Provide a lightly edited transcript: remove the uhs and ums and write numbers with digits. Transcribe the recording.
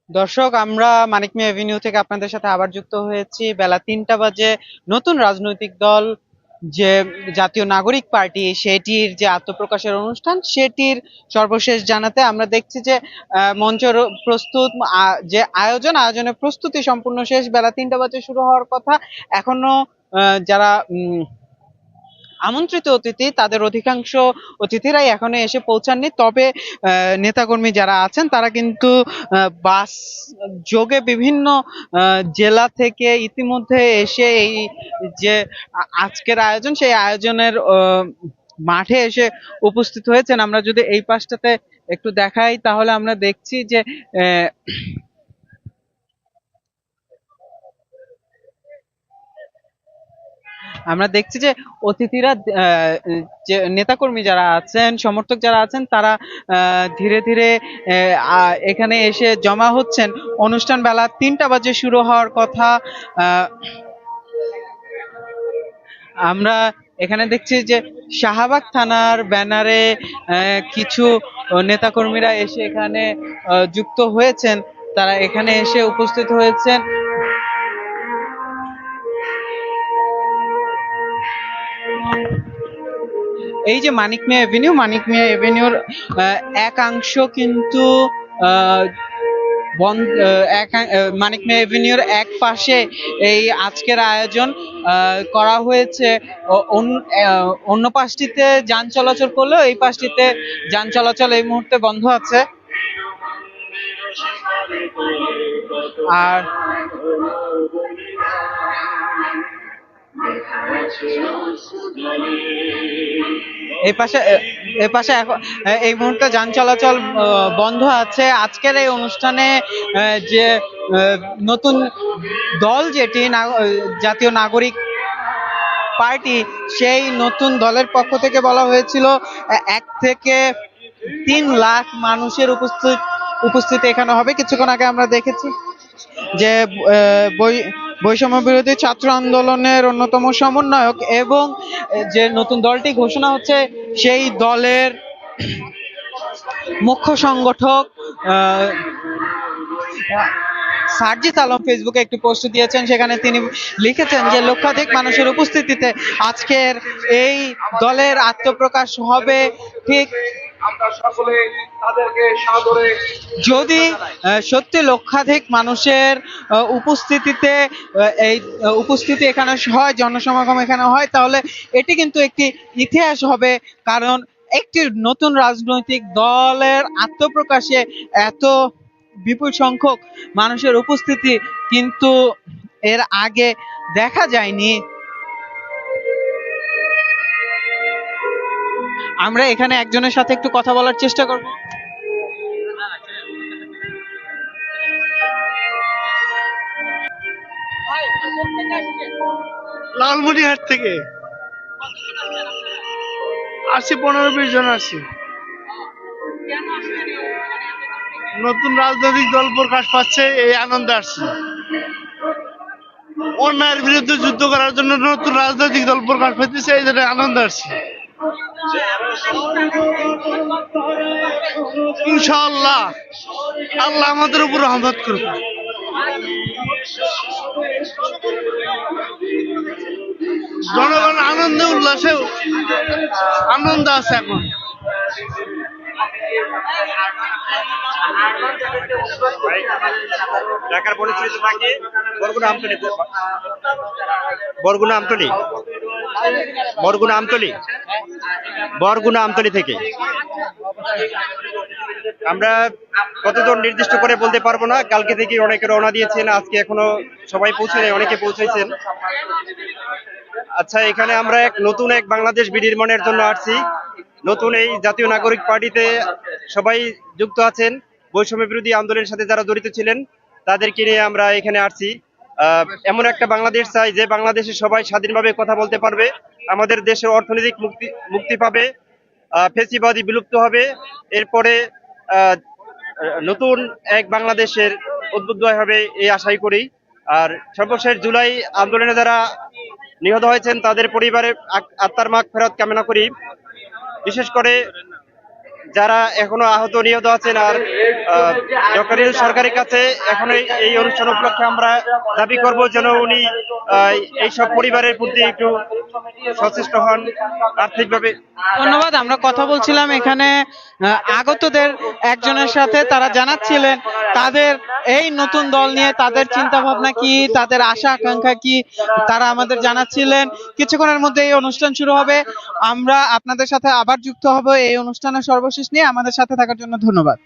দর্শক, আমরা মানিক মিয়া এভিনিউ থেকে আপনাদের সাথে আবার যুক্ত হয়েছি বেলা ৩টা বাজে। নতুন রাজনৈতিক দল যে জাতীয় নাগরিক পার্টি, সেটির যে আত্মপ্রকাশের অনুষ্ঠান, সেটির সর্বশেষ জানাতে আমরা দেখছি যে মঞ্চের প্রস্তুত যে আয়োজনের প্রস্তুতি সম্পূর্ণ শেষ। বেলা ৩টা বাজে শুরু হওয়ার কথা। এখনো যারা আমন্ত্রিত অতিথি, তাদের অধিকাংশ অতিথিরাই এখনো এসে পৌঁছাননি। তবে নেতাকর্মী যারা আছেন তারা কিন্তু বাস যোগে বিভিন্ন জেলা থেকে ইতিমধ্যে এসে এই যে আজকের আয়োজন, সেই আয়োজনের মাঠে এসে উপস্থিত হয়েছেন। আমরা যদি এই পাশটাতে একটু দেখাই, তাহলে আমরা দেখছি যে আহ, আমরা দেখছি যে অতিথিরা, যে নেতাকর্মী যারা আছেন, সমর্থক যারা আছেন, তারা ধীরে ধীরে এখানে এসে জমা হচ্ছেন। অনুষ্ঠান বেলা ৩টা বাজে শুরু হওয়ার কথা। আহ, আমরা এখানে দেখছি যে শাহবাগ থানার ব্যানারে কিছু নেতাকর্মীরা এসে এখানে যুক্ত হয়েছেন। তারা এখানে এসে উপস্থিত হয়েছেন। এই যে মানিক মিয়া এভিনিউর একাংশ কিন্তু আহ, মানিক মিয়া এভিনিউর এক পাশে এই আজকের আয়োজন করা হয়েছে। অন্য পাশটিতে যান চলাচল করলেও এই পাশটিতে যান চলাচল এই মুহূর্তে বন্ধ আছে। আর এই পাশে এখন এই মুহূর্তে যান চলাচল বন্ধ আছে। আজকের এই অনুষ্ঠানে যে নতুন দল, যেটি জাতীয় নাগরিক পার্টি, সেই নতুন দলের পক্ষ থেকে বলা হয়েছিল ১ থেকে ৩ লাখ মানুষের উপস্থিতি এখানে হবে। কিছুক্ষণ আগে আমরা দেখেছি যে বৈষম্য বিরোধী ছাত্র আন্দোলনের অন্যতম সমন্বয়ক এবং যে নতুন দলটি ঘোষণা হচ্ছে, সেই দলের মুখ্য সংগঠক সার্জিস আলম ফেসবুকে একটি পোস্ট দিয়েছেন। সেখানে তিনি লিখেছেন যে লক্ষাধিক মানুষের উপস্থিতিতে আজকের এই দলের আত্মপ্রকাশ হবে। ঠিক আমরা সকলে তাদেরকে সাদরে, যদি সত্যি লক্ষাধিক মানুষের উপস্থিতিতে এই উপস্থিতি এখানে হয়, জনসমাগম এখানে হয়, তাহলে এটি কিন্তু একটি ইতিহাস হবে। কারণ একটি নতুন রাজনৈতিক দলের আত্মপ্রকাশে এত বিপুল সংখ্যক মানুষের উপস্থিতি কিন্তু এর আগে দেখা যায়নি। আমরা এখানে একজনের সাথে একটু কথা বলার চেষ্টা করব। লালমনিরহাট থেকে আসছি, ১৫-২০ জন আসছি। নতুন রাজনৈতিক দল প্রকাশ পাচ্ছে, এই আনন্দে আসছি। অন্যায়ের বিরুদ্ধে যুদ্ধ করার জন্য নতুন রাজনৈতিক দল প্রকাশ পাইতেছে, এই জন্য আনন্দে আসছি। ইনশাআল্লাহ আল্লাহ আমাদের উপর রহমত করবে। জনগণ আনন্দে উল্লাসে আনন্দ আছে এখন। ঢাকার পরিচিত থাকে বরগুনা আমতলী, বরগুনা আমতলী, বরগুনা আমতলী, বরগুনা আমতলী থেকে আমরা কতজন নির্দিষ্ট করে বলতে পারবো না। কালকে থেকে অনেকে রওনা দিয়েছেন, আজকে এখনো সবাই পৌঁছায়নি, অনেকে পৌঁছাইছেন। আচ্ছা, এখানে আমরা নতুন এক বাংলাদেশ বিনির্মাণের জন্য আসছি। নতুন এই জাতীয় নাগরিক পার্টিতে সবাই যুক্ত আছেন। বৈষম্য বিরোধী আন্দোলনের সাথে যারা জড়িত ছিলেন তাদেরকে নিয়ে আমরা এখানে আসছি। এমন একটা বাংলাদেশ চাই যে বাংলাদেশে সবাই স্বাধীনভাবে কথা বলতে পারবে, আমাদের দেশের অর্থনৈতিক মুক্তি পাবে, ফ্যাসিবাদী বিলুপ্ত হবে। এরপরে নতুন এক বাংলাদেশের উদ্বুদ্ধ হবে, এই আশাই করি। আর সর্বশেষ জুলাই আন্দোলনে যারা নিহত হয়েছেন তাদের পরিবারের আত্মার মাগফিরাত কামনা করি। বিশেষ করে যারা এখনো আহত নিহত আছেন আর ডক্টর ইউনূস সরকারের কাছে এখন এই অনুষ্ঠান উপলক্ষে আমরা দাবি করব যেন উনি এইসব পরিবারের প্রতি একটু সচেষ্ট হন আর্থিকভাবে। ধন্যবাদ। আমরা কথা বলছিলাম এখানে আগতদের একজনের সাথে, তারা জানাচ্ছিলেন তাদের এই নতুন দল নিয়ে তাদের চিন্তা ভাবনা কি, তাদের আশা আকাঙ্ক্ষা কি, তারা আমাদের জানাচ্ছিলেন। কিছুক্ষণের মধ্যে এই অনুষ্ঠান শুরু হবে, আমরা আপনাদের সাথে আবার যুক্ত হব এই অনুষ্ঠানের সর্বশেষ নিয়ে। আমাদের সাথে থাকার জন্য ধন্যবাদ।